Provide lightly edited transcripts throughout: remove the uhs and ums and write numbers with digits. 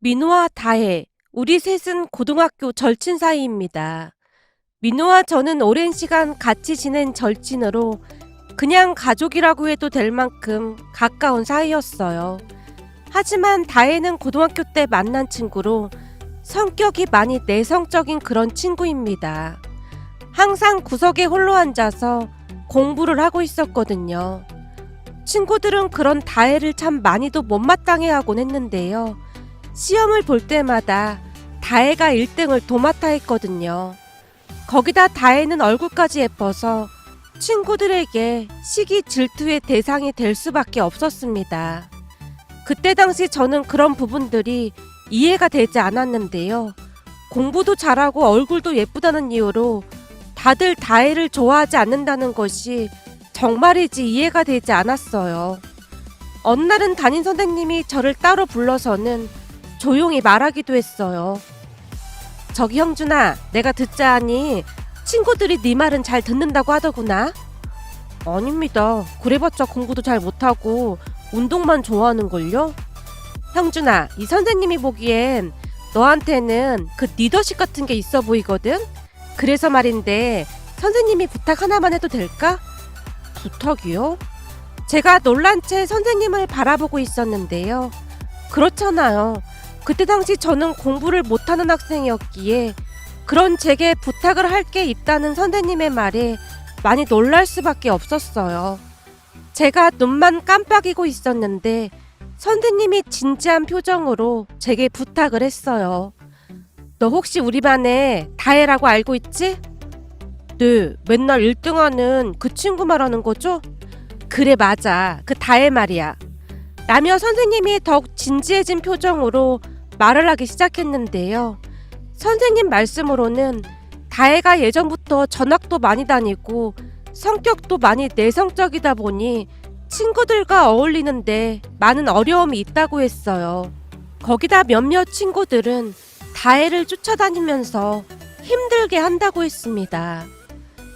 민호와 다혜, 우리 셋은 고등학교 절친 사이입니다. 민호와 저는 오랜 시간 같이 지낸 절친으로 그냥 가족이라고 해도 될 만큼 가까운 사이였어요. 하지만 다혜는 고등학교 때 만난 친구로 성격이 많이 내성적인 그런 친구입니다. 항상 구석에 홀로 앉아서 공부를 하고 있었거든요. 친구들은 그런 다혜를 참 많이도 못마땅해하곤 했는데요. 시험을 볼 때마다 다혜가 1등을 도맡아 했거든요. 거기다 다혜는 얼굴까지 예뻐서 친구들에게 시기 질투의 대상이 될 수밖에 없었습니다. 그때 당시 저는 그런 부분들이 이해가 되지 않았는데요. 공부도 잘하고 얼굴도 예쁘다는 이유로 다들 다혜를 좋아하지 않는다는 것이 정말이지 이해가 되지 않았어요. 어느 날은 담임 선생님이 저를 따로 불러서는 조용히 말하기도 했어요. 저기 형준아, 내가 듣자 하니 친구들이 네 말은 잘 듣는다고 하더구나. 아닙니다. 그래봤자 공부도 잘 못하고 운동만 좋아하는걸요? 형준아, 이 선생님이 보기엔 너한테는 그 리더십 같은 게 있어 보이거든? 그래서 말인데 선생님이 부탁 하나만 해도 될까? 부탁이요? 제가 놀란 채 선생님을 바라보고 있었는데요. 그렇잖아요. 그때 당시 저는 공부를 못하는 학생이었기에 그런 제게 부탁을 할 게 있다는 선생님의 말에 많이 놀랄 수밖에 없었어요. 제가 눈만 깜빡이고 있었는데 선생님이 진지한 표정으로 제게 부탁을 했어요. 너 혹시 우리 반에 다혜라고 알고 있지? 네, 맨날 1등하는 그 친구 말하는 거죠? 그래, 맞아. 그 다혜 말이야. 라며 선생님이 더욱 진지해진 표정으로 말을 하기 시작했는데요. 선생님 말씀으로는 다혜가 예전부터 전학도 많이 다니고 성격도 많이 내성적이다 보니 친구들과 어울리는데 많은 어려움이 있다고 했어요. 거기다 몇몇 친구들은 다혜를 쫓아다니면서 힘들게 한다고 했습니다.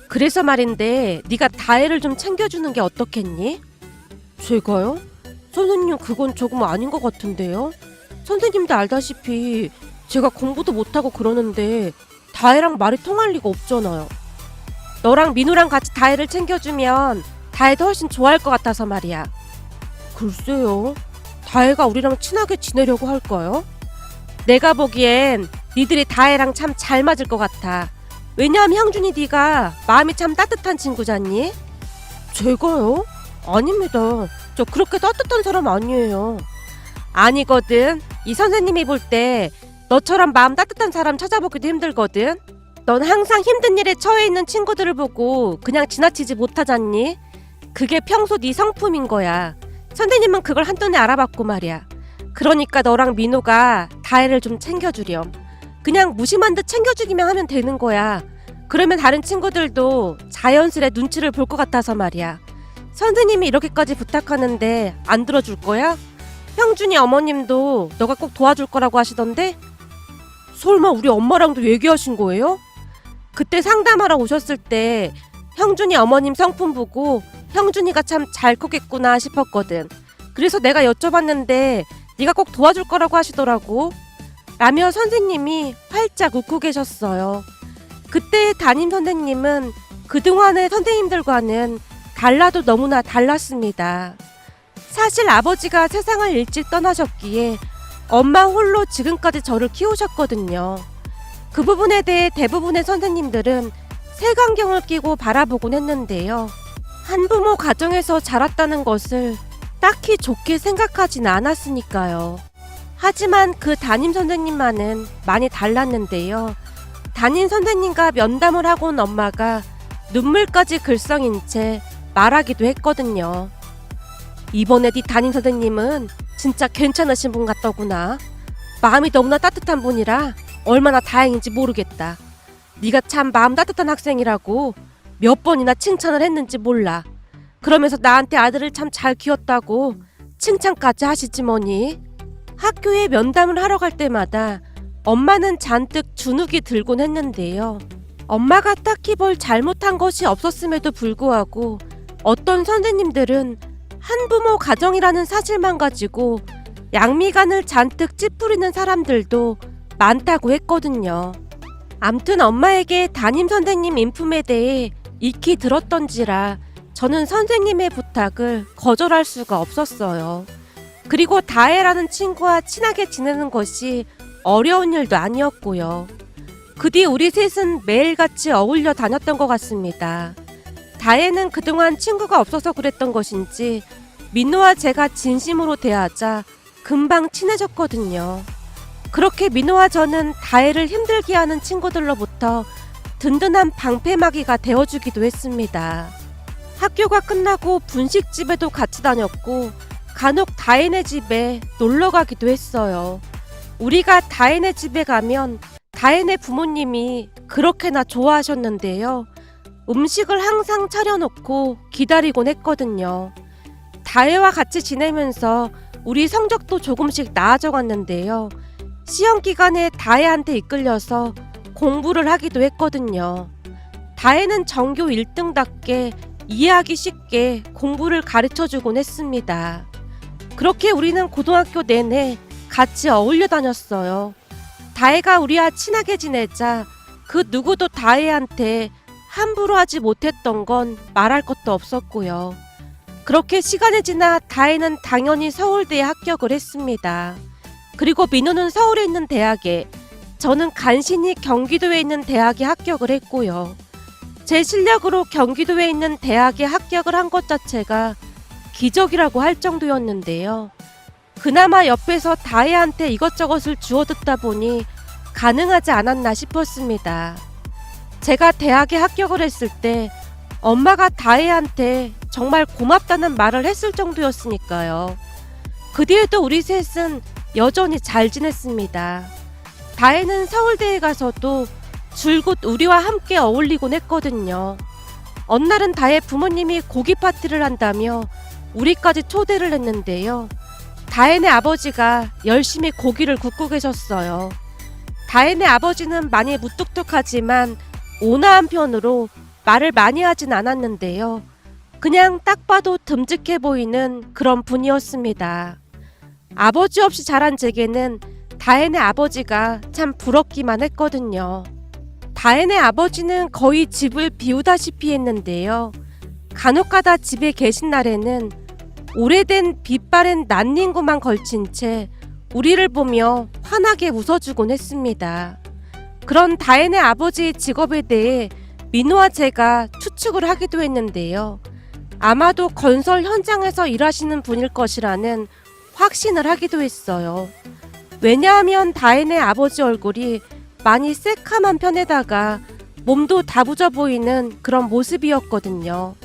그래서 말인데 네가 다혜를 좀 챙겨주는 게 어떻겠니? 제가요? 선생님, 그건 조금 아닌 것 같은데요? 선생님도 알다시피 제가 공부도 못하고 그러는데 다혜랑 말이 통할 리가 없잖아요. 너랑 민우랑 같이 다혜를 챙겨주면 다혜도 훨씬 좋아할 것 같아서 말이야. 글쎄요. 다혜가 우리랑 친하게 지내려고 할까요? 내가 보기엔 니들이 다혜랑 참 잘 맞을 것 같아. 왜냐하면 형준이 네가 마음이 참 따뜻한 친구잖니? 제가요? 아닙니다. 저 그렇게 따뜻한 사람 아니에요. 아니거든. 이 선생님이 볼 때 너처럼 마음 따뜻한 사람 찾아보기도 힘들거든. 넌 항상 힘든 일에 처해 있는 친구들을 보고 그냥 지나치지 못하잖니? 그게 평소 네 성품인 거야. 선생님은 그걸 한눈에 알아봤고 말이야. 그러니까 너랑 민호가 다혜를 좀 챙겨주렴. 그냥 무심한 듯 챙겨주기만 하면 되는 거야. 그러면 다른 친구들도 자연스레 눈치를 볼 것 같아서 말이야. 선생님이 이렇게까지 부탁하는데 안 들어줄 거야? 형준이 어머님도 너가 꼭 도와줄 거라고 하시던데? 설마 우리 엄마랑도 얘기하신 거예요? 그때 상담하러 오셨을 때 형준이 어머님 성품 보고 형준이가 참 잘 크겠구나 싶었거든. 그래서 내가 여쭤봤는데 네가 꼭 도와줄 거라고 하시더라고. 라며 선생님이 활짝 웃고 계셨어요. 그때 담임 선생님은 그동안의 선생님들과는 달라도 너무나 달랐습니다. 사실 아버지가 세상을 일찍 떠나셨기에 엄마 홀로 지금까지 저를 키우셨거든요. 그 부분에 대해 대부분의 선생님들은 색안경을 끼고 바라보곤 했는데요. 한부모 가정에서 자랐다는 것을 딱히 좋게 생각하진 않았으니까요. 하지만 그 담임 선생님만은 많이 달랐는데요. 담임 선생님과 면담을 하고 온 엄마가 눈물까지 글썽인 채 말하기도 했거든요. 이번에 네 담임 선생님은 진짜 괜찮으신 분 같더구나. 마음이 너무나 따뜻한 분이라 얼마나 다행인지 모르겠다. 네가 참 마음 따뜻한 학생이라고 몇 번이나 칭찬을 했는지 몰라. 그러면서 나한테 아들을 참 잘 키웠다고 칭찬까지 하시지 뭐니. 학교에 면담을 하러 갈 때마다 엄마는 잔뜩 주눅이 들곤 했는데요. 엄마가 딱히 뭘 잘못한 것이 없었음에도 불구하고 어떤 선생님들은 한부모 가정이라는 사실만 가지고 양미간을 잔뜩 찌푸리는 사람들도 많다고 했거든요. 암튼 엄마에게 담임 선생님 인품에 대해 익히 들었던지라 저는 선생님의 부탁을 거절할 수가 없었어요. 그리고 다혜라는 친구와 친하게 지내는 것이 어려운 일도 아니었고요. 그 뒤 우리 셋은 매일같이 어울려 다녔던 것 같습니다. 다혜는 그동안 친구가 없어서 그랬던 것인지 민호와 제가 진심으로 대하자 금방 친해졌거든요. 그렇게 민호와 저는 다혜를 힘들게 하는 친구들로부터 든든한 방패막이가 되어주기도 했습니다. 학교가 끝나고 분식집에도 같이 다녔고 간혹 다혜네 집에 놀러 가기도 했어요. 우리가 다혜네 집에 가면 다혜네 부모님이 그렇게나 좋아하셨는데요. 음식을 항상 차려놓고 기다리곤 했거든요. 다혜와 같이 지내면서 우리 성적도 조금씩 나아져 갔는데요. 시험 기간에 다혜한테 이끌려서 공부를 하기도 했거든요. 다혜는 전교 1등답게 이해하기 쉽게 공부를 가르쳐주곤 했습니다. 그렇게 우리는 고등학교 내내 같이 어울려 다녔어요. 다혜가 우리와 친하게 지내자 그 누구도 다혜한테 함부로 하지 못했던 건 말할 것도 없었고요. 그렇게 시간이 지나 다혜는 당연히 서울대에 합격을 했습니다. 그리고 민호는 서울에 있는 대학에, 저는 간신히 경기도에 있는 대학에 합격을 했고요. 제 실력으로 경기도에 있는 대학에 합격을 한 것 자체가 기적이라고 할 정도였는데요. 그나마 옆에서 다혜한테 이것저것을 주워 듣다 보니 가능하지 않았나 싶었습니다. 제가 대학에 합격을 했을 때 엄마가 다혜한테 정말 고맙다는 말을 했을 정도였으니까요. 그 뒤에도 우리 셋은 여전히 잘 지냈습니다. 다혜는 서울대에 가서도 줄곧 우리와 함께 어울리곤 했거든요. 어느 날은 다혜 부모님이 고기 파티를 한다며 우리까지 초대를 했는데요. 다혜네 아버지가 열심히 고기를 굽고 계셨어요. 다혜네 아버지는 많이 무뚝뚝하지만 온화한 편으로 말을 많이 하진 않았는데요. 그냥 딱 봐도 듬직해 보이는 그런 분이었습니다. 아버지 없이 자란 제게는 다혜네 아버지가 참 부럽기만 했거든요. 다혜네 아버지는 거의 집을 비우다시피 했는데요. 간혹가다 집에 계신 날에는 오래된 빛바랜 난닝구만 걸친 채 우리를 보며 환하게 웃어주곤 했습니다. 그런 다혜네 아버지의 직업에 대해 민호와 제가 추측을 하기도 했는데요. 아마도 건설 현장에서 일하시는 분일 것이라는 확신을 하기도 했어요. 왜냐하면 다혜네 아버지 얼굴이 많이 새카만 편에다가 몸도 다부져 보이는 그런 모습이었거든요.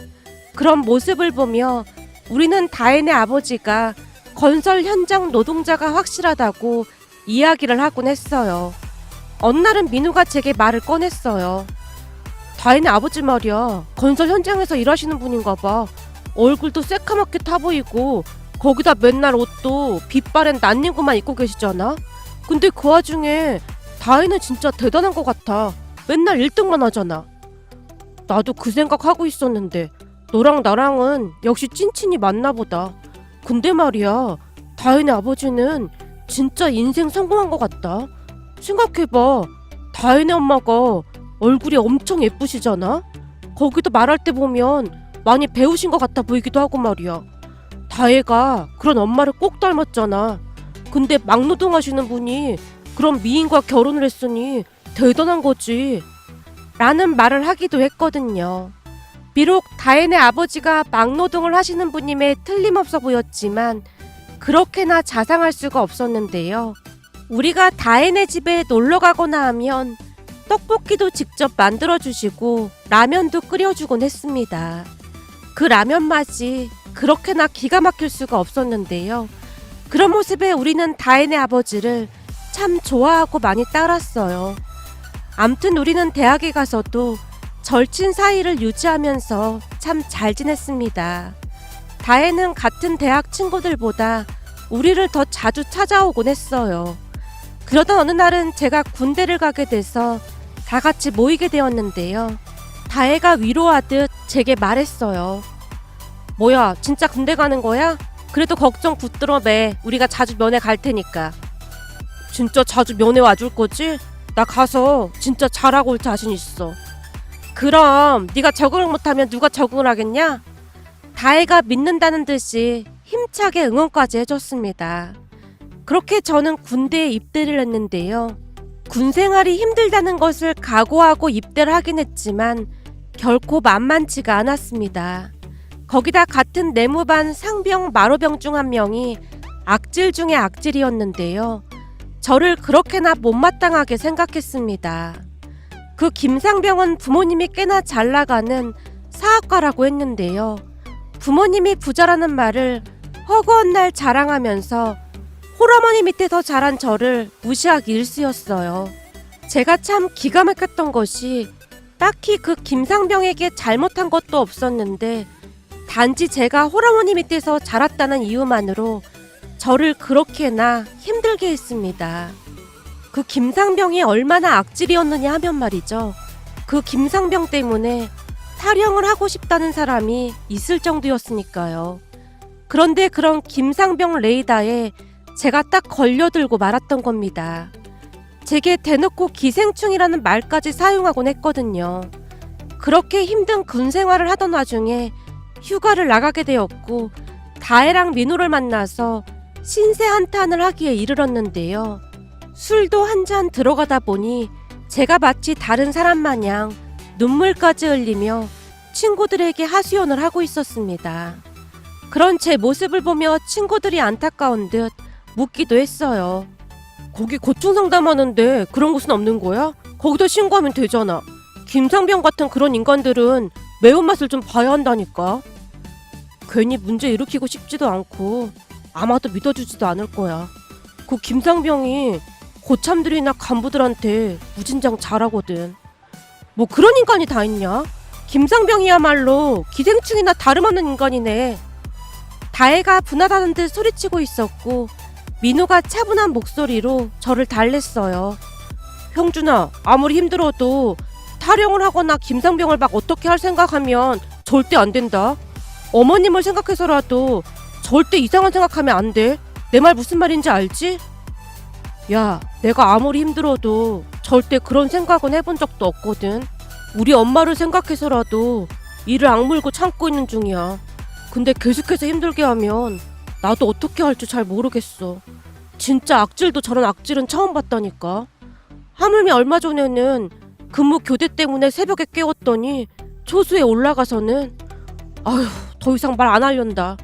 그런 모습을 보며 우리는 다혜네 아버지가 건설 현장 노동자가 확실하다고 이야기를 하곤 했어요. 어느 날은 민우가 제게 말을 꺼냈어요. 다혜네 아버지 말이야, 건설 현장에서 일하시는 분인가 봐. 얼굴도 새카맣게 타 보이고 거기다 맨날 옷도 빛바랜 난닝구만 입고 계시잖아. 근데 그 와중에 다혜는 진짜 대단한 것 같아. 맨날 1등만 하잖아. 나도 그 생각하고 있었는데 너랑 나랑은 역시 찐친이 맞나 보다. 근데 말이야, 다혜네 아버지는 진짜 인생 성공한 것 같다. 생각해봐. 다혜네 엄마가 얼굴이 엄청 예쁘시잖아. 거기도 말할 때 보면 많이 배우신 것 같아 보이기도 하고 말이야. 다혜가 그런 엄마를 꼭 닮았잖아. 근데 막노동하시는 분이 그런 미인과 결혼을 했으니 대단한 거지. 라는 말을 하기도 했거든요. 비록 다혜네 아버지가 막노동을 하시는 분임에 틀림없어 보였지만 그렇게나 자상할 수가 없었는데요. 우리가 다혜네 집에 놀러 가거나 하면 떡볶이도 직접 만들어주시고 라면도 끓여주곤 했습니다. 그 라면 맛이 그렇게나 기가 막힐 수가 없었는데요. 그런 모습에 우리는 다혜네 아버지를 참 좋아하고 많이 따랐어요. 암튼 우리는 대학에 가서도 절친 사이를 유지하면서 참 잘 지냈습니다. 다혜는 같은 대학 친구들보다 우리를 더 자주 찾아오곤 했어요. 그러던 어느 날은 제가 군대를 가게 돼서 다 같이 모이게 되었는데요. 다혜가 위로하듯 제게 말했어요. 뭐야, 진짜 군대 가는 거야? 그래도 걱정 붙들어 매. 우리가 자주 면회 갈 테니까. 진짜 자주 면회 와줄 거지? 나 가서 진짜 잘하고 올 자신 있어. 그럼 네가 적응을 못하면 누가 적응을 하겠냐? 다혜가 믿는다는 듯이 힘차게 응원까지 해줬습니다. 그렇게 저는 군대에 입대를 했는데요. 군 생활이 힘들다는 것을 각오하고 입대를 하긴 했지만 결코 만만치가 않았습니다. 거기다 같은 내무반 상병 마로병 중 한 명이 악질 중에 악질이었는데요. 저를 그렇게나 못마땅하게 생각했습니다. 그 김상병은 부모님이 꽤나 잘 나가는 사학과라고 했는데요. 부모님이 부자라는 말을 허구한 날 자랑하면서 홀어머니 밑에서 자란 저를 무시하기 일쑤였어요. 제가 참 기가 막혔던 것이 딱히 그 김상병에게 잘못한 것도 없었는데 단지 제가 홀어머니 밑에서 자랐다는 이유만으로 저를 그렇게나 힘들게 했습니다. 그 김상병이 얼마나 악질이었느냐 하면 말이죠. 그 김상병 때문에 탈영을 하고 싶다는 사람이 있을 정도였으니까요. 그런데 그런 김상병 레이더에 제가 딱 걸려들고 말았던 겁니다. 제게 대놓고 기생충이라는 말까지 사용하곤 했거든요. 그렇게 힘든 군 생활을 하던 와중에 휴가를 나가게 되었고 다혜랑 민호를 만나서 신세 한탄을 하기에 이르렀는데요. 술도 한 잔 들어가다 보니 제가 마치 다른 사람 마냥 눈물까지 흘리며 친구들에게 하소연을 하고 있었습니다. 그런 제 모습을 보며 친구들이 안타까운 듯 묻기도 했어요. 거기 고충 상담하는데 그런 곳은 없는 거야? 거기다 신고하면 되잖아. 김상병 같은 그런 인간들은 매운맛을 좀 봐야 한다니까. 괜히 문제 일으키고 싶지도 않고 아마도 믿어주지도 않을 거야. 그 김상병이 고참들이나 간부들한테 무진장 잘하거든. 뭐 그런 인간이 다 있냐? 김상병이야말로 기생충이나 다름없는 인간이네. 다혜가 분하다는 듯 소리치고 있었고 민호가 차분한 목소리로 저를 달랬어요. 형준아, 아무리 힘들어도 탈영을 하거나 김상병을 막 어떻게 할 생각하면 절대 안 된다. 어머님을 생각해서라도 절대 이상한 생각하면 안 돼. 내 말 무슨 말인지 알지? 야, 내가 아무리 힘들어도 절대 그런 생각은 해본 적도 없거든. 우리 엄마를 생각해서라도 이를 악물고 참고 있는 중이야. 근데 계속해서 힘들게 하면 나도 어떻게 할 줄 잘 모르겠어. 진짜 악질도 저런 악질은 처음 봤다니까. 하물며 얼마 전에는 근무 교대 때문에 새벽에 깨웠더니 초수에 올라가서는 아휴, 더 이상 말 안 하련다.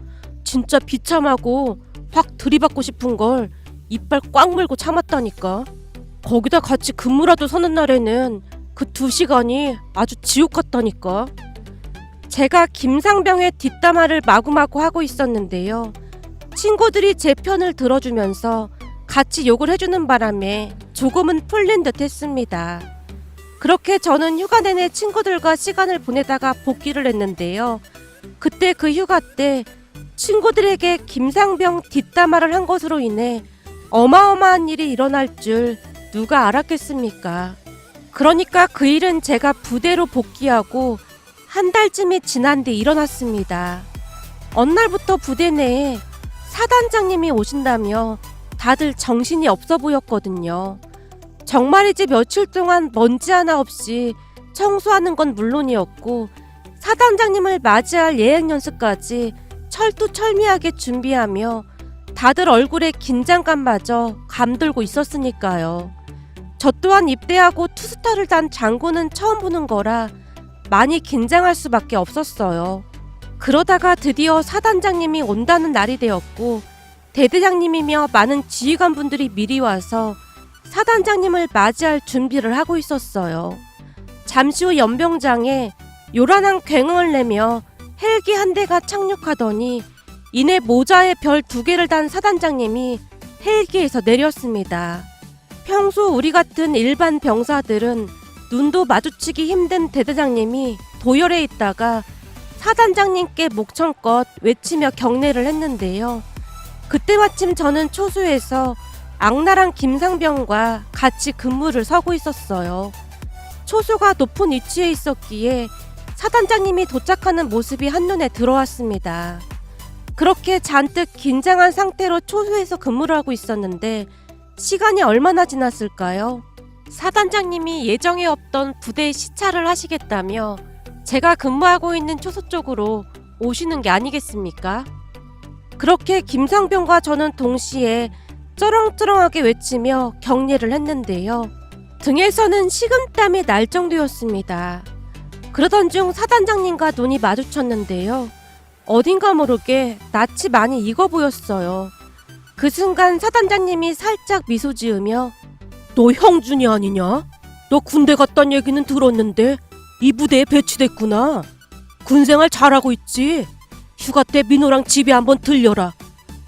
진짜 비참하고 확 들이받고 싶은 걸 이빨 꽉 물고 참았다니까. 거기다 같이 근무라도 서는 날에는 그 2시간이 아주 지옥 같다니까. 제가 김상병의 뒷담화를 마구마구 하고 있었는데요. 친구들이 제 편을 들어주면서 같이 욕을 해주는 바람에 조금은 풀린 듯 했습니다. 그렇게 저는 휴가 내내 친구들과 시간을 보내다가 복귀를 했는데요. 그때 그 휴가 때 친구들에게 김상병 뒷담화를 한 것으로 인해 어마어마한 일이 일어날 줄 누가 알았겠습니까? 그러니까 그 일은 제가 부대로 복귀하고 한 달쯤이 지난 뒤 일어났습니다. 어느 날부터 부대 내에 사단장님이 오신다며 다들 정신이 없어 보였거든요. 정말이지 며칠 동안 먼지 하나 없이 청소하는 건 물론이었고 사단장님을 맞이할 예행 연습까지 철두철미하게 준비하며 다들 얼굴에 긴장감마저 감돌고 있었으니까요. 저 또한 입대하고 투스타를 단 장군은 처음 보는 거라 많이 긴장할 수밖에 없었어요. 그러다가 드디어 사단장님이 온다는 날이 되었고 대대장님이며 많은 지휘관분들이 미리 와서 사단장님을 맞이할 준비를 하고 있었어요. 잠시 후 연병장에 요란한 굉음을 내며 헬기 한 대가 착륙하더니 이내 모자에 별 2개를 단 사단장님이 헬기에서 내렸습니다. 평소 우리 같은 일반 병사들은 눈도 마주치기 힘든 대대장님이 도열해 있다가 사단장님께 목청껏 외치며 경례를 했는데요. 그때 마침 저는 초소에서 악랄한 김상병과 같이 근무를 서고 있었어요. 초소가 높은 위치에 있었기에 사단장님이 도착하는 모습이 한눈에 들어왔습니다. 그렇게 잔뜩 긴장한 상태로 초소에서 근무를 하고 있었는데 시간이 얼마나 지났을까요? 사단장님이 예정에 없던 부대에 시차를 하시겠다며 제가 근무하고 있는 초소 쪽으로 오시는 게 아니겠습니까? 그렇게 김상병과 저는 동시에 쩌렁쩌렁하게 외치며 격리를 했는데요. 등에서는 식은땀이 날 정도였습니다. 그러던 중 사단장님과 눈이 마주쳤는데요. 어딘가 모르게 낯이 많이 익어 보였어요. 그 순간 사단장님이 살짝 미소 지으며 너 형준이 아니냐? 너 군대 갔단 얘기는 들었는데 이 부대에 배치됐구나. 군생활 잘하고 있지? 휴가 때 민호랑 집에 한번 들려라.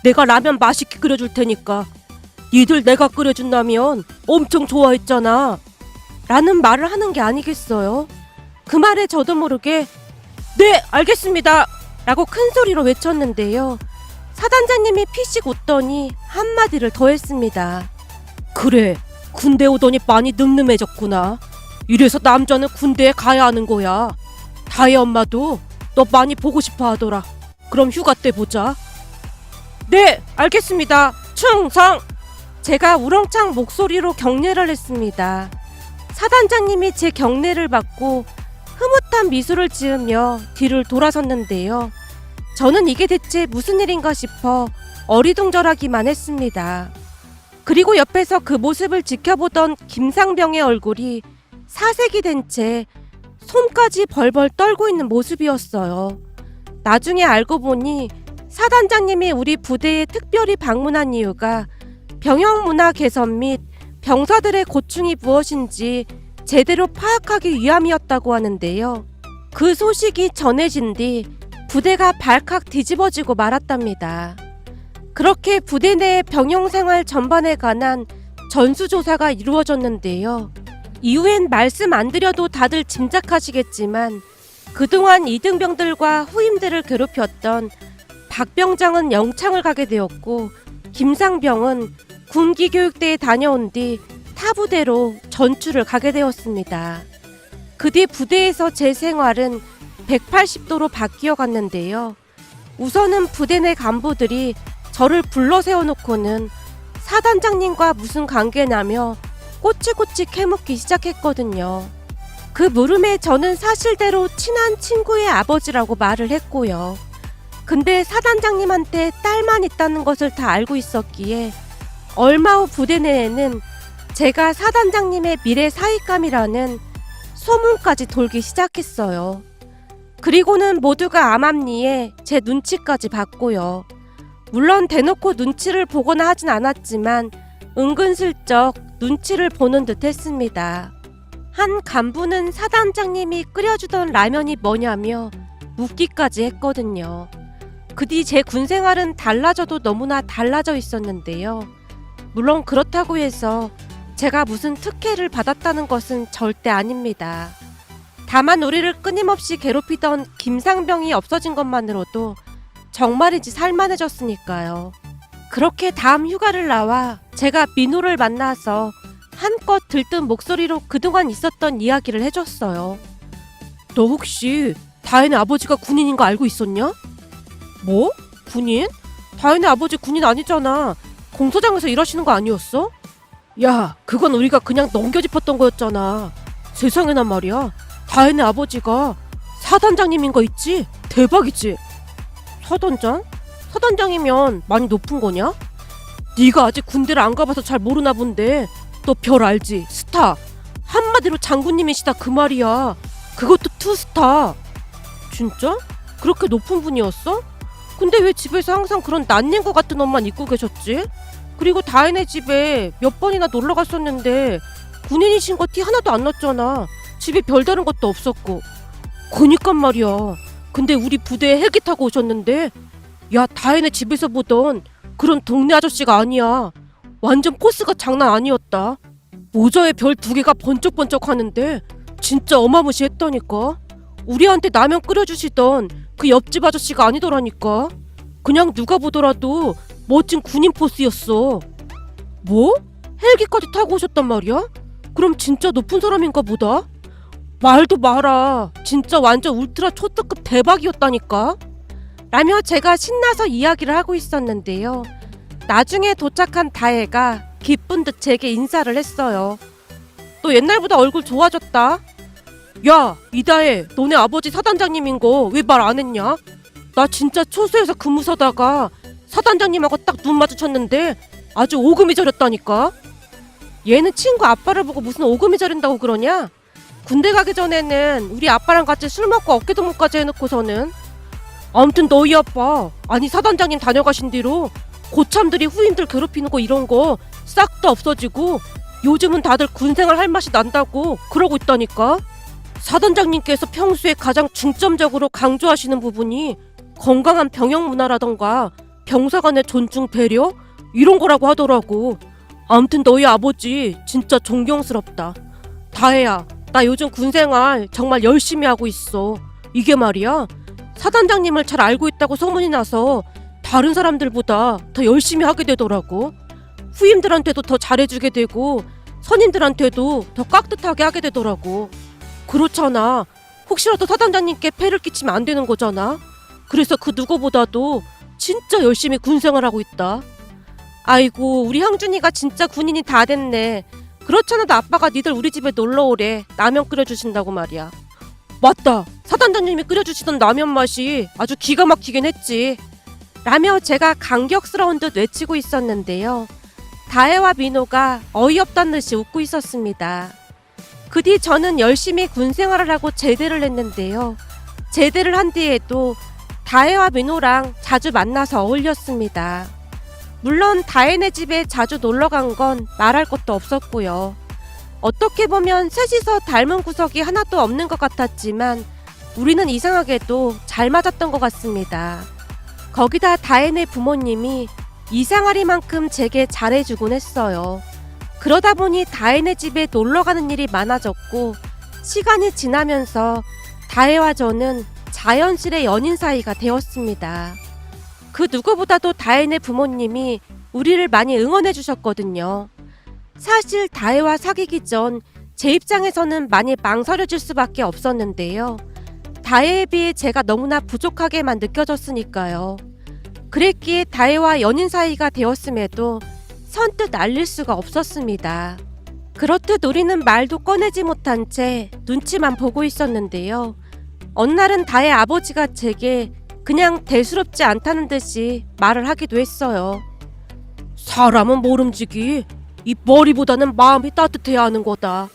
내가 라면 맛있게 끓여줄 테니까. 니들 내가 끓여준 라면 엄청 좋아했잖아. 라는 말을 하는 게 아니겠어요? 그 말에 저도 모르게 네 알겠습니다 라고 큰 소리로 외쳤는데요. 사단장님이 피식 웃더니 한마디를 더 했습니다. 그래 군대 오더니 많이 늠름해졌구나. 이래서 남자는 군대에 가야 하는 거야. 다혜 엄마도 너 많이 보고 싶어 하더라. 그럼 휴가 때 보자. 네 알겠습니다. 충성! 제가 우렁찬 목소리로 격려를 했습니다. 사단장님이 제 격려를 받고 흐뭇한 미소를 지으며 뒤를 돌아섰는데요. 저는 이게 대체 무슨 일인가 싶어 어리둥절하기만 했습니다. 그리고 옆에서 그 모습을 지켜보던 김상병의 얼굴이 사색이 된 채 손까지 벌벌 떨고 있는 모습이었어요. 나중에 알고 보니 사단장님이 우리 부대에 특별히 방문한 이유가 병영 문화 개선 및 병사들의 고충이 무엇인지 제대로 파악하기 위함이었다고 하는데요. 그 소식이 전해진 뒤 부대가 발칵 뒤집어지고 말았답니다. 그렇게 부대 내 병영 생활 전반에 관한 전수조사가 이루어졌는데요. 이후엔 말씀 안 드려도 다들 짐작하시겠지만 그동안 이등병들과 후임들을 괴롭혔던 박병장은 영창을 가게 되었고 김상병은 군기교육대에 다녀온 뒤 타 부대로 전출을 가게 되었습니다. 그 뒤 부대에서 제 생활은 180도로 바뀌어 갔는데요. 우선은 부대 내 간부들이 저를 불러 세워놓고는 사단장님과 무슨 관계냐며 꼬치꼬치 캐묻기 시작했거든요. 그 물음에 저는 사실대로 친한 친구의 아버지라고 말을 했고요. 근데 사단장님한테 딸만 있다는 것을 다 알고 있었기에 얼마 후 부대 내에는 제가 사단장님의 미래 사익감이라는 소문까지 돌기 시작했어요. 그리고는 모두가 암암리에 제 눈치까지 봤고요. 물론 대놓고 눈치를 보거나 하진 않았지만 은근슬쩍 눈치를 보는 듯 했습니다. 한 간부는 사단장님이 끓여주던 라면이 뭐냐며 묻기까지 했거든요. 그 뒤 제 군생활은 달라져도 너무나 달라져 있었는데요. 물론 그렇다고 해서 제가 무슨 특혜를 받았다는 것은 절대 아닙니다. 다만 우리를 끊임없이 괴롭히던 김상병이 없어진 것만으로도 정말이지 살만해졌으니까요. 그렇게 다음 휴가를 나와 제가 민호를 만나서 한껏 들뜬 목소리로 그동안 있었던 이야기를 해줬어요. 너 혹시 다혜네 아버지가 군인인 거 알고 있었냐? 뭐? 군인? 다혜네 아버지 군인 아니잖아. 공소장에서 일하시는 거 아니었어? 야, 그건 우리가 그냥 넘겨짚었던 거였잖아. 세상에나 말이야. 다혜네 아버지가 사단장님인 거 있지? 대박이지? 사단장? 사단장이면 많이 높은 거냐? 네가 아직 군대를 안 가봐서 잘 모르나 본데 너 별 알지? 스타. 한마디로 장군님이시다 그 말이야. 그것도 투스타. 진짜? 그렇게 높은 분이었어? 근데 왜 집에서 항상 그런 낯님과 같은 옷만 입고 계셨지? 그리고 다혜네 집에 몇 번이나 놀러 갔었는데 군인이신 거 티 하나도 안 났잖아. 집에 별다른 것도 없었고. 그니까 말이야. 근데 우리 부대에 헬기 타고 오셨는데 야, 다혜네 집에서 보던 그런 동네 아저씨가 아니야. 완전 포스가 장난 아니었다. 모자에 별 2개가 번쩍번쩍 하는데 진짜 어마무시했다니까. 우리한테 라면 끓여주시던 그 옆집 아저씨가 아니더라니까. 그냥 누가 보더라도 멋진 군인 포스였어. 뭐? 헬기까지 타고 오셨단 말이야? 그럼 진짜 높은 사람인가 보다? 말도 마라. 진짜 완전 울트라 초특급 대박이었다니까. 라며 제가 신나서 이야기를 하고 있었는데요. 나중에 도착한 다혜가 기쁜 듯 제게 인사를 했어요. 너 옛날보다 얼굴 좋아졌다. 야, 이다혜, 너네 아버지 사단장님인 거 왜 말 안 했냐? 나 진짜 초소에서 근무 서다가 사단장님하고 딱 눈 마주쳤는데 아주 오금이 저렸다니까. 얘는 친구 아빠를 보고 무슨 오금이 저린다고 그러냐? 군대 가기 전에는 우리 아빠랑 같이 술 먹고 어깨동무까지 해놓고서는. 아무튼 너희 아빠, 아니 사단장님 다녀가신 뒤로 고참들이 후임들 괴롭히는 거 이런 거 싹 다 없어지고 요즘은 다들 군생활 할 맛이 난다고 그러고 있다니까. 사단장님께서 평소에 가장 중점적으로 강조하시는 부분이 건강한 병영 문화라던가 병사 간의 존중 배려? 이런 거라고 하더라고. 아무튼 너희 아버지 진짜 존경스럽다. 다혜야, 나 요즘 군생활 정말 열심히 하고 있어. 이게 말이야, 사단장님을 잘 알고 있다고 소문이 나서 다른 사람들보다 더 열심히 하게 되더라고. 후임들한테도 더 잘해주게 되고 선임들한테도 더 깍듯하게 하게 되더라고. 그렇잖아. 혹시라도 사단장님께 폐를 끼치면 안 되는 거잖아. 그래서 그 누구보다도 진짜 열심히 군생활하고 있다. 아이고, 우리 형준이가 진짜 군인이 다 됐네. 그렇잖아도 아빠가 니들 우리 집에 놀러오래. 라면 끓여주신다고 말이야. 맞다. 사단장님이 끓여주시던 라면 맛이 아주 기가 막히긴 했지. 라며 제가 감격스러운 듯 외치고 있었는데요. 다혜와 민호가 어이없다는 듯이 웃고 있었습니다. 그 뒤 저는 열심히 군생활을 하고 제대를 했는데요. 제대를 한 뒤에도 다혜와 민호랑 자주 만나서 어울렸습니다. 물론 다혜네 집에 자주 놀러간 건 말할 것도 없었고요. 어떻게 보면 셋이서 닮은 구석이 하나도 없는 것 같았지만 우리는 이상하게도 잘 맞았던 것 같습니다. 거기다 다혜네 부모님이 이상하리만큼 제게 잘해주곤 했어요. 그러다 보니 다혜네 집에 놀러가는 일이 많아졌고 시간이 지나면서 다혜와 저는 자연스레 연인 사이가 되었습니다. 그 누구보다도 다혜네 부모님이 우리를 많이 응원해 주셨거든요. 사실 다혜와 사귀기 전 제 입장에서는 많이 망설여질 수밖에 없었는데요. 다혜에 비해 제가 너무나 부족하게만 느껴졌으니까요. 그랬기에 다혜와 연인 사이가 되었음에도 선뜻 알릴 수가 없었습니다. 그렇듯 우리는 말도 꺼내지 못한 채 눈치만 보고 있었는데요. 어느 날은 다혜 아버지가 제게 그냥 대수롭지 않다는 듯이 말을 하기도 했어요. 사람은 모름지기 이 머리보다는 마음이 따뜻해야 하는 거다.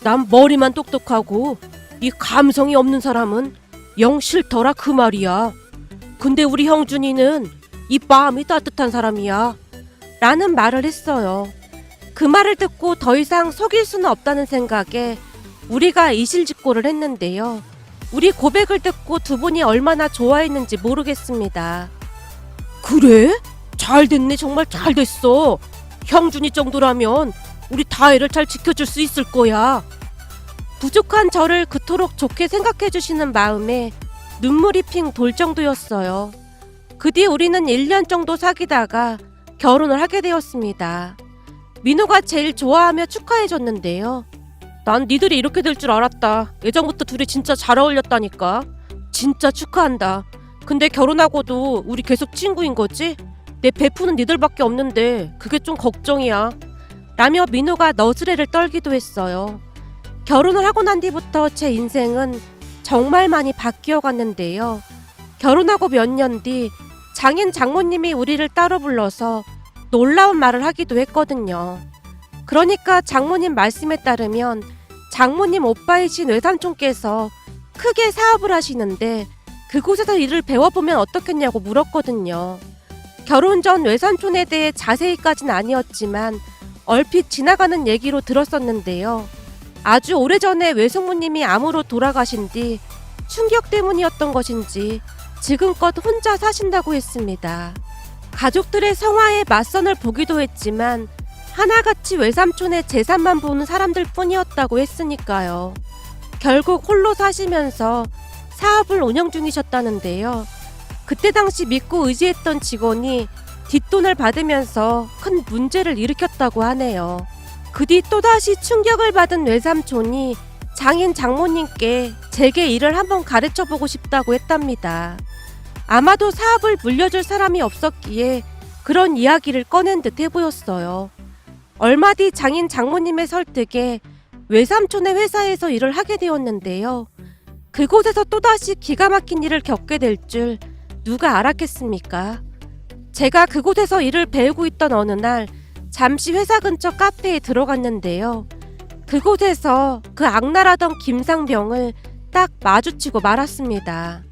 난 머리만 똑똑하고 이 감성이 없는 사람은 영 싫더라 그 말이야. 근데 우리 형준이는 이 마음이 따뜻한 사람이야. 라는 말을 했어요. 그 말을 듣고 더 이상 속일 수는 없다는 생각에 우리가 이실직고를 했는데요. 우리 고백을 듣고 두 분이 얼마나 좋아했는지 모르겠습니다. 그래? 잘 됐네. 정말 잘 됐어. 형준이 정도라면 우리 다혜를 잘 지켜줄 수 있을 거야. 부족한 저를 그토록 좋게 생각해 주시는 마음에 눈물이 핑 돌 정도였어요. 그 뒤 우리는 1년 정도 사귀다가 결혼을 하게 되었습니다. 민호가 제일 좋아하며 축하해 줬는데요. 난 니들이 이렇게 될 줄 알았다. 예전부터 둘이 진짜 잘 어울렸다니까. 진짜 축하한다. 근데 결혼하고도 우리 계속 친구인 거지? 내 베프는 니들밖에 없는데 그게 좀 걱정이야. 라며 민호가 너스레를 떨기도 했어요. 결혼을 하고 난 뒤부터 제 인생은 정말 많이 바뀌어 갔는데요. 결혼하고 몇 년 뒤 장인 장모님이 우리를 따로 불러서 놀라운 말을 하기도 했거든요. 그러니까 장모님 말씀에 따르면 장모님 오빠이신 외삼촌께서 크게 사업을 하시는데 그곳에서 일을 배워보면 어떻겠냐고 물었거든요. 결혼 전 외삼촌에 대해 자세히까지는 아니었지만 얼핏 지나가는 얘기로 들었었는데요. 아주 오래전에 외숙모님이 암으로 돌아가신 뒤 충격 때문이었던 것인지 지금껏 혼자 사신다고 했습니다. 가족들의 성화에 맞선을 보기도 했지만 하나같이 외삼촌의 재산만 보는 사람들 뿐이었다고 했으니까요. 결국 홀로 사시면서 사업을 운영 중이셨다는데요. 그때 당시 믿고 의지했던 직원이 뒷돈을 받으면서 큰 문제를 일으켰다고 하네요. 그 뒤 또다시 충격을 받은 외삼촌이 장인 장모님께 제게 일을 한번 가르쳐보고 싶다고 했답니다. 아마도 사업을 물려줄 사람이 없었기에 그런 이야기를 꺼낸 듯해 보였어요. 얼마 뒤 장인 장모님의 설득에 외삼촌의 회사에서 일을 하게 되었는데요. 그곳에서 또다시 기가 막힌 일을 겪게 될 줄 누가 알았겠습니까? 제가 그곳에서 일을 배우고 있던 어느 날 잠시 회사 근처 카페에 들어갔는데요. 그곳에서 그 악랄하던 김상병을 딱 마주치고 말았습니다.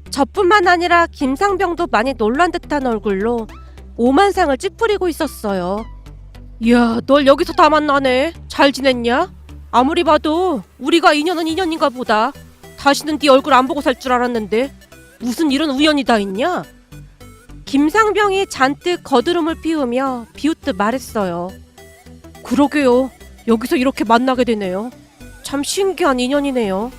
저뿐만 아니라 김상병도 많이 놀란 듯한 얼굴로 오만상을 찌푸리고 있었어요. 이야, 널 여기서 다 만나네. 잘 지냈냐? 아무리 봐도 우리가 인연은 인연인가 보다. 다시는 네 얼굴 안 보고 살 줄 알았는데 무슨 이런 우연이 다 있냐? 김상병이 잔뜩 거드름을 피우며 비웃듯 말했어요. 그러게요. 여기서 이렇게 만나게 되네요. 참 신기한 인연이네요.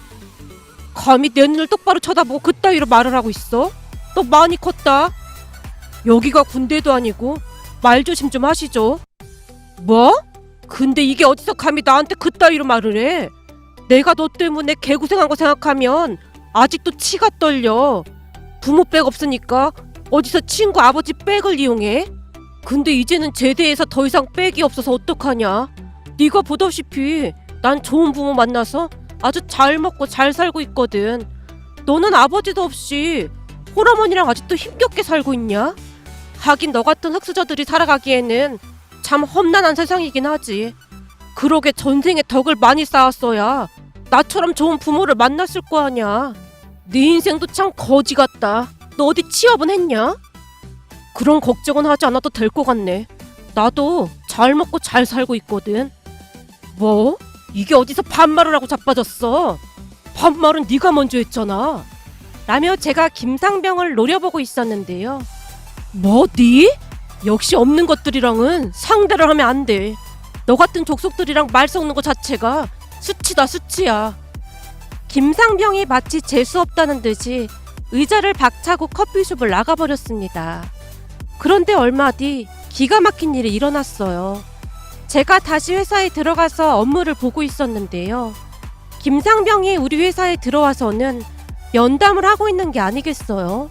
감히 내 눈을 똑바로 쳐다보고 그따위로 말을 하고 있어? 너 많이 컸다. 여기가 군대도 아니고 말 조심 좀 하시죠. 뭐? 근데 이게 어디서 감히 나한테 그따위로 말을 해? 내가 너 때문에 개고생한 거 생각하면 아직도 치가 떨려. 부모 백 없으니까 어디서 친구 아버지 백을 이용해? 근데 이제는 제대해서 더 이상 백이 없어서 어떡하냐? 네가 보다시피 난 좋은 부모 만나서 아주 잘 먹고 잘 살고 있거든. 너는 아버지도 없이 홀어머니랑 아직도 힘겹게 살고 있냐? 하긴 너 같은 흙수저들이 살아가기에는 참 험난한 세상이긴 하지. 그러게 전생에 덕을 많이 쌓았어야 나처럼 좋은 부모를 만났을 거 아냐. 네 인생도 참 거지 같다. 너 어디 취업은 했냐? 그런 걱정은 하지 않아도 될 것 같네. 나도 잘 먹고 잘 살고 있거든. 뭐? 이게 어디서 반말을 하고 자빠졌어? 반말은 네가 먼저 했잖아. 라며 제가 김상병을 노려보고 있었는데요. 뭐? 네? 역시 없는 것들이랑은 상대를 하면 안 돼. 너 같은 족속들이랑 말 섞는 것 자체가 수치다, 수치야. 김상병이 마치 재수 없다는 듯이 의자를 박차고 커피숍을 나가버렸습니다. 그런데 얼마 뒤 기가 막힌 일이 일어났어요. 제가 다시 회사에 들어가서 업무를 보고 있었는데요. 김상병이 우리 회사에 들어와서는 면담을 하고 있는 게 아니겠어요?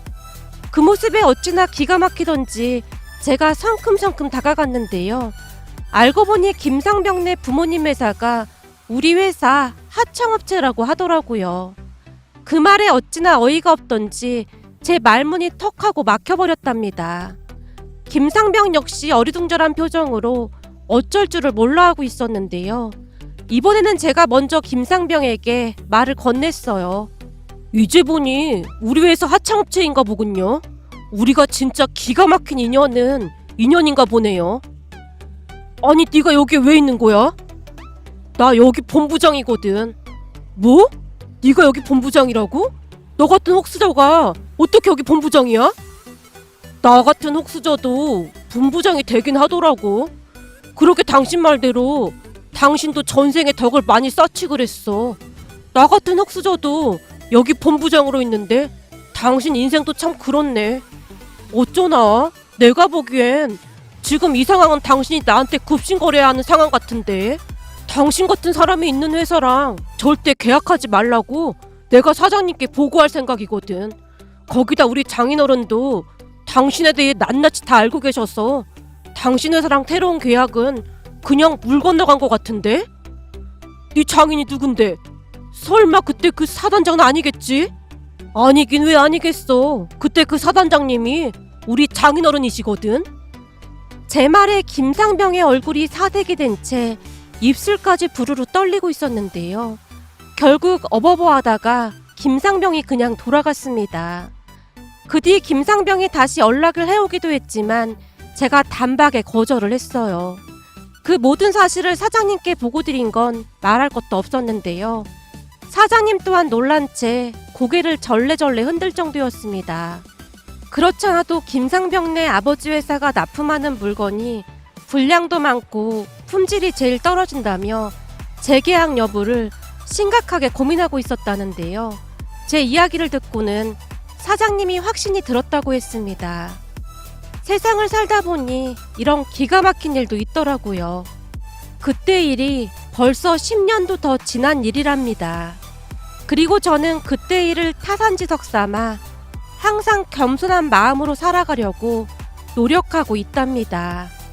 그 모습에 어찌나 기가 막히던지 제가 성큼성큼 다가갔는데요. 알고 보니 김상병네 부모님 회사가 우리 회사 하청업체라고 하더라고요. 그 말에 어찌나 어이가 없던지 제 말문이 턱하고 막혀버렸답니다. 김상병 역시 어리둥절한 표정으로 어쩔 줄을 몰라 하고 있었는데요. 이번에는 제가 먼저 김상병에게 말을 건넸어요. 이제 보니 우리 회사 하청업체인가 보군요. 우리가 진짜 기가 막힌 인연은 인연인가 보네요. 아니 네가 여기 왜 있는 거야? 나 여기 본부장이거든. 뭐? 네가 여기 본부장이라고? 너 같은 흙수저가 어떻게 여기 본부장이야? 나 같은 흙수저도 본부장이 되긴 하더라고. 그렇게 당신 말대로 당신도 전생에 덕을 많이 쌓지 그랬어. 나 같은 흙수저도 여기 본부장으로 있는데 당신 인생도 참 그렇네. 어쩌나 내가 보기엔 지금 이 상황은 당신이 나한테 굽신거려야 하는 상황 같은데. 당신 같은 사람이 있는 회사랑 절대 계약하지 말라고 내가 사장님께 보고할 생각이거든. 거기다 우리 장인어른도 당신에 대해 낱낱이 다 알고 계셔서 당신 회사랑 새로운 계약은 그냥 물 건너간 것 같은데? 네 장인이 누군데? 설마 그때 그 사단장은 아니겠지? 아니긴 왜 아니겠어. 그때 그 사단장님이 우리 장인어른이시거든. 제 말에 김상병의 얼굴이 사색이 된 채 입술까지 부르르 떨리고 있었는데요. 결국 어버버하다가 김상병이 그냥 돌아갔습니다. 그 뒤 김상병이 다시 연락을 해오기도 했지만 제가 단박에 거절을 했어요. 그 모든 사실을 사장님께 보고드린 건 말할 것도 없었는데요. 사장님 또한 놀란 채 고개를 절레절레 흔들 정도였습니다. 그렇지 않아도 김상병네 아버지 회사가 납품하는 물건이 분량도 많고 품질이 제일 떨어진다며 재계약 여부를 심각하게 고민하고 있었다는데요. 제 이야기를 듣고는 사장님이 확신이 들었다고 했습니다. 세상을 살다 보니 이런 기가 막힌 일도 있더라고요. 그때 일이 벌써 10년도 더 지난 일이랍니다. 그리고 저는 그때 일을 타산지석 삼아 항상 겸손한 마음으로 살아가려고 노력하고 있답니다.